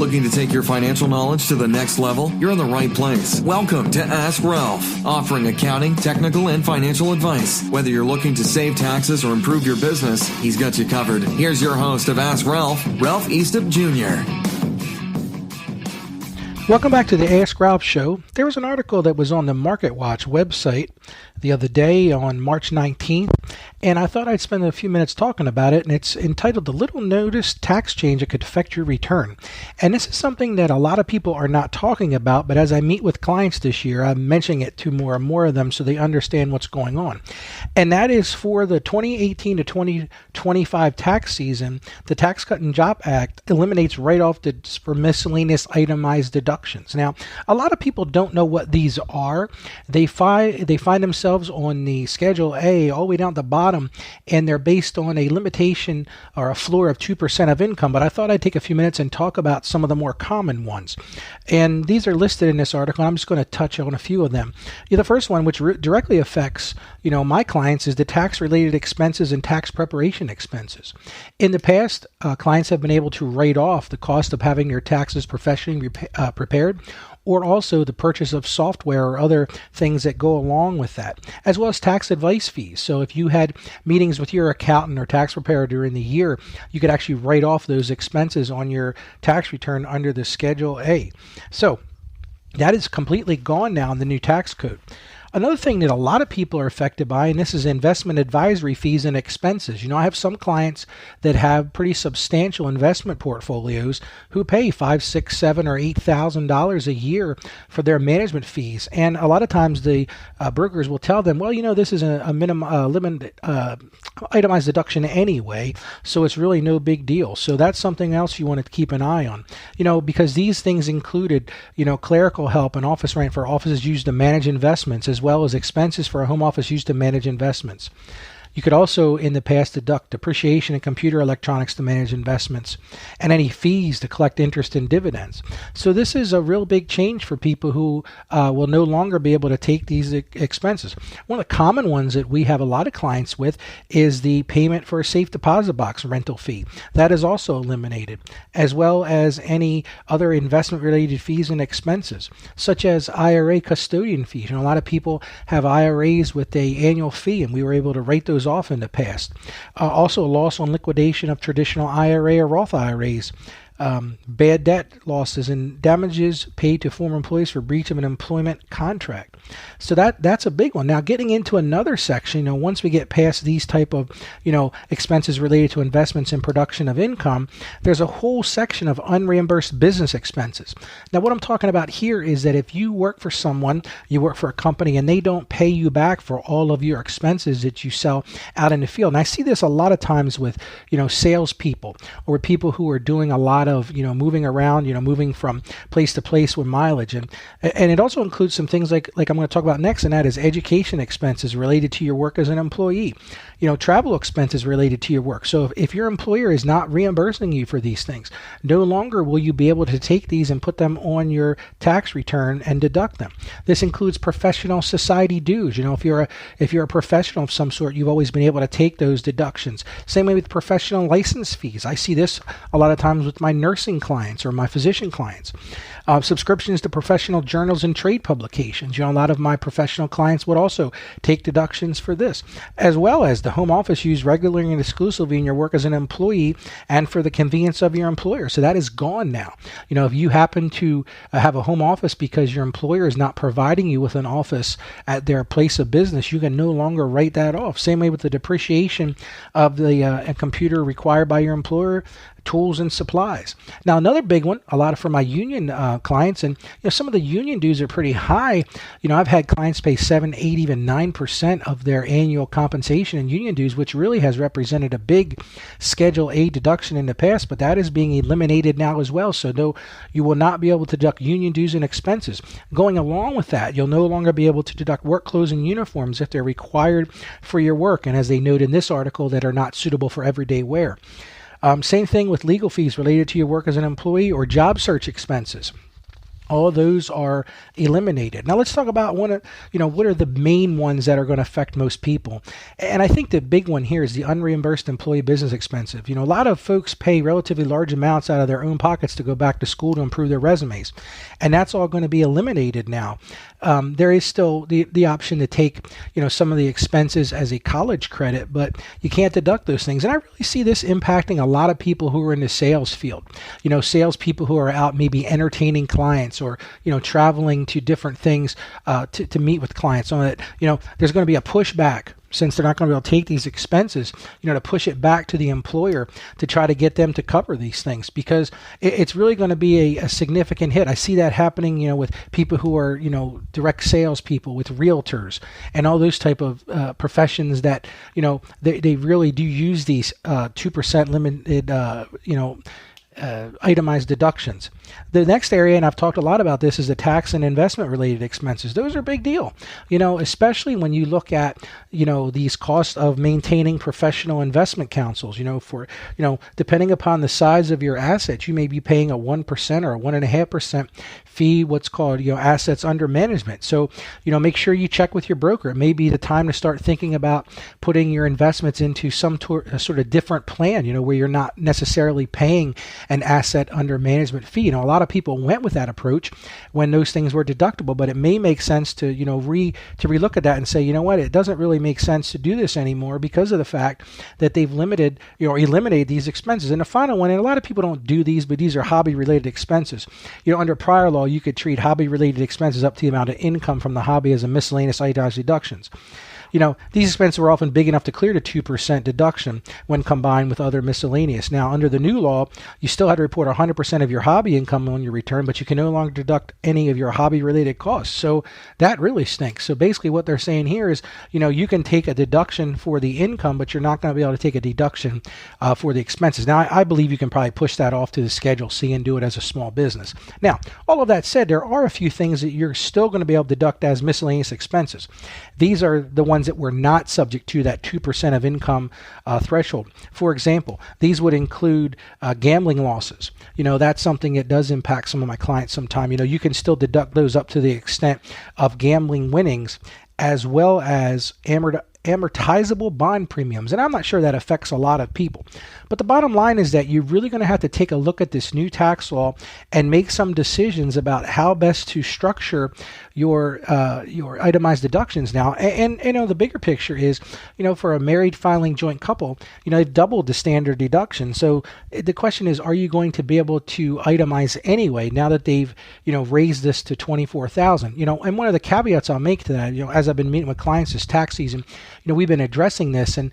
Looking to take your financial knowledge to the next level? You're in the right place. Welcome to Ask Ralph, offering accounting, technical, and financial advice. Whether you're looking to save taxes or improve your business, he's got you covered. Here's your host of Ask Ralph, Ralph Eastup Jr. Welcome back to the Ask Ralph Show. There was an article that was on the MarketWatch website the other day on March 19th, and I thought I'd spend a few minutes talking about it, and it's entitled The Little Notice Tax Change That Could Affect Your Return. And this is something that a lot of people are not talking about, but as I meet with clients this year, I'm mentioning it to more and more of them so they understand what's going on. And that is for the 2018 to 2025 tax season, the Tax Cut and Jobs Act eliminates write-off for miscellaneous itemized deductions. Now, a lot of people don't know what these are. They find themselves on the Schedule A all the way down at the bottom, and they're based on a limitation or a floor of 2% of income. But I thought I'd take a few minutes and talk about some of the more common ones. And these are listed in this article. I'm just going to touch on a few of them. The first one, which directly affects my clients, is the tax-related expenses and tax preparation expenses. In the past, clients have been able to write off the cost of having their taxes professionally prepared, or also the purchase of software or other things that go along with that, as well as tax advice fees. So if you had meetings with your accountant or tax preparer during the year, you could actually write off those expenses on your tax return under the Schedule A. So that is completely gone now in the new tax code. Another thing that a lot of people are affected by, and this is investment advisory fees and expenses. I have some clients that have pretty substantial investment portfolios who pay $5,000, $6,000, or $8,000 a year for their management fees. And a lot of times the brokers will tell them, well, this is a limited itemized deduction anyway, so it's really no big deal. So that's something else you want to keep an eye on, because these things included, clerical help and office rent for offices used to manage investments, as well as expenses for a home office used to manage investments. You could also, in the past, deduct depreciation and computer electronics to manage investments, and any fees to collect interest and dividends. So this is a real big change for people who will no longer be able to take these expenses. One of the common ones that we have a lot of clients with is the payment for a safe deposit box rental fee. That is also eliminated, as well as any other investment-related fees and expenses, such as IRA custodian fees. A lot of people have IRAs with an annual fee, and we were able to write those off in the past. Also, loss on liquidation of traditional IRA or Roth IRAs. Bad debt losses and damages paid to former employees for breach of an employment contract. So that's a big one. Now, getting into another section, once we get past these type of, expenses related to investments and production of income, there's a whole section of unreimbursed business expenses. Now, what I'm talking about here is that if you work for someone, you work for a company, and they don't pay you back for all of your expenses that you sell out in the field. And I see this a lot of times with, salespeople or people who are doing a lot of moving around, moving from place to place with mileage, and it also includes some things like I'm going to talk about next, and that is education expenses related to your work as an employee, travel expenses related to your work. So if your employer is not reimbursing you for these things, no longer will you be able to take these and put them on your tax return and deduct them. This includes professional society dues. If you're a professional of some sort, you've always been able to take those deductions. Same way with professional license fees. I see this a lot of times with my nursing clients or my physician clients. Subscriptions to professional journals and trade publications. A lot of my professional clients would also take deductions for this, as well as the home office used regularly and exclusively in your work as an employee and for the convenience of your employer. So that is gone now. If you happen to have a home office because your employer is not providing you with an office at their place of business, you can no longer write that off. Same way with the depreciation of the computer required by your employer, tools and supplies. Now, another big one, a lot for my union clients, and some of the union dues are pretty high. I've had clients pay 7, 8, even 9% of their annual compensation in union dues, which really has represented a big Schedule A deduction in the past, but that is being eliminated now as well. So no, you will not be able to deduct union dues and expenses. Going along with that, you'll no longer be able to deduct work clothes and uniforms if they're required for your work, and as they note in this article, that are not suitable for everyday wear. Same thing with legal fees related to your work as an employee or job search expenses. All of those are eliminated. Now let's talk about what are the main ones that are going to affect most people. And I think the big one here is the unreimbursed employee business expenses. A lot of folks pay relatively large amounts out of their own pockets to go back to school to improve their resumes. And that's all going to be eliminated now. There is still the option to take, some of the expenses as a college credit, but you can't deduct those things. And I really see this impacting a lot of people who are in the sales field. Salespeople who are out maybe entertaining clients or, traveling to different things to meet with clients. So that, there's going to be a pushback, since they're not going to be able to take these expenses, to push it back to the employer to try to get them to cover these things, because it's really going to be a significant hit. I see that happening, with people who are, direct sales people, with realtors and all those type of professions that, they really do use these 2% limited, itemized deductions. The next area, and I've talked a lot about this, is the tax and investment related expenses. Those are a big deal, especially when you look at, these costs of maintaining professional investment counsels, depending upon the size of your assets, you may be paying a 1% or a 1.5% fee, what's called, assets under management. So, make sure you check with your broker. It may be the time to start thinking about putting your investments into some sort of different plan, where you're not necessarily paying an asset under management fee. A lot of people went with that approach when those things were deductible, but it may make sense to, relook at that and say, it doesn't really make sense to do this anymore because of the fact that they've eliminated these expenses. And the final one, and a lot of people don't do these, but these are hobby related expenses. Under prior law, you could treat hobby related expenses up to the amount of income from the hobby as a miscellaneous itemized deductions. These expenses were often big enough to clear the 2% deduction when combined with other miscellaneous. Now, under the new law, you still had to report 100% of your hobby income on your return, but you can no longer deduct any of your hobby-related costs. So that really stinks. So basically what they're saying here is, you can take a deduction for the income, but you're not going to be able to take a deduction for the expenses. Now, I believe you can probably push that off to the Schedule C and do it as a small business. Now, all of that said, there are a few things that you're still going to be able to deduct as miscellaneous expenses. These are the ones that were not subject to that 2% of income threshold. For example, these would include gambling losses. That's something that does impact some of my clients sometime. You can still deduct those up to the extent of gambling winnings, as well as amortizable bond premiums. And I'm not sure that affects a lot of people. But the bottom line is that you're really going to have to take a look at this new tax law and make some decisions about how best to structure your itemized deductions now. And the bigger picture is, for a married filing joint couple, they've doubled the standard deduction. So the question is, are you going to be able to itemize anyway now that they've, raised this to $24,000? And one of the caveats I'll make to that, as I've been meeting with clients this tax season, we've been addressing this, and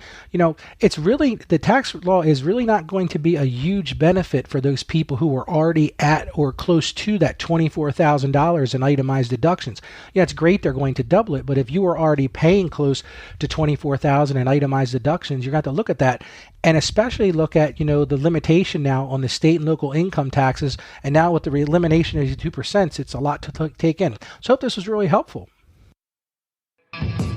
it's really, the tax law is really not going to be a huge benefit for those people who are already at or close to that $24,000 in itemized deductions. It's great they're going to double it, but if you are already paying close to $24,000 in itemized deductions, you're going to have to look at that, and especially look at the limitation now on the state and local income taxes, and now with the elimination of 2%, it's a lot to take in. So I hope this was really helpful.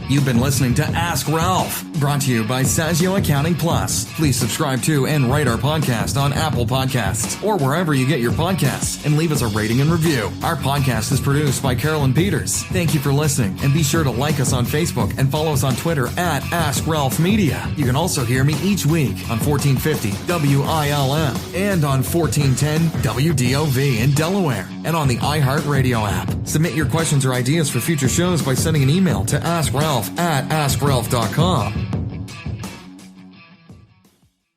You've been listening to Ask Ralph, brought to you by Saggio Accounting Plus. Please subscribe to and rate our podcast on Apple Podcasts or wherever you get your podcasts, and leave us a rating and review. Our podcast is produced by Carolyn Peters. Thank you for listening, and be sure to like us on Facebook and follow us on Twitter at Ask Ralph Media. You can also hear me each week on 1450 WILM and on 1410 WDOV in Delaware, and on the iHeartRadio app. Submit your questions or ideas for future shows by sending an email to AskRalph@AskRalph.com.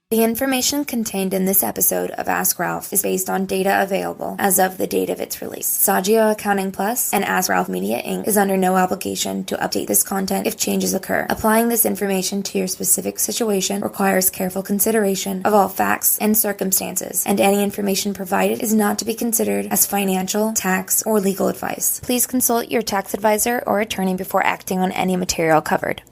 The information contained in this episode of Ask Ralph is based on data available as of the date of its release. Saggio Accounting Plus and Ask Ralph Media Inc. is under no obligation to update this content if changes occur. Applying this information to your specific situation requires careful consideration of all facts and circumstances, and any information provided is not to be considered as financial, tax, or legal advice. Please consult your tax advisor or attorney before acting on any material covered.